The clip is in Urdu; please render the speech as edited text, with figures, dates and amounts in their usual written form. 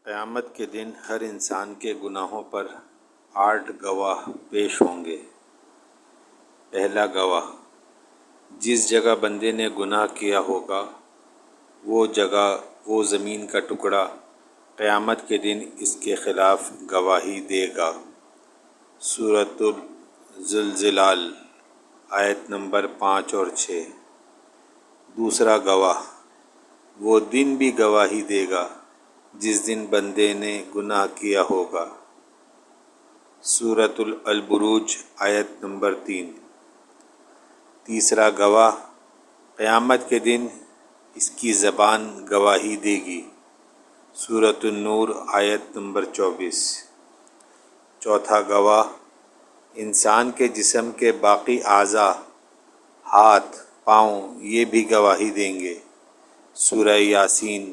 قیامت کے دن ہر انسان کے گناہوں پر 8 گواہ پیش ہوں گے۔ پہلا گواہ، جس جگہ بندے نے گناہ کیا ہوگا وہ جگہ، وہ زمین کا ٹکڑا قیامت کے دن اس کے خلاف گواہی دے گا۔ سورۃ الزلزال آیت نمبر 5 اور 6۔ دوسرا گواہ، وہ دن بھی گواہی دے گا جس دن بندے نے گناہ کیا ہوگا۔ سورۃ البروج آیت نمبر 3۔ تیسرا گواہ، قیامت کے دن اس کی زبان گواہی دے گی۔ سورۃ النور آیت نمبر 24۔ چوتھا گواہ، انسان کے جسم کے باقی اعضاء، ہاتھ، پاؤں، یہ بھی گواہی دیں گے۔ سورہ یاسین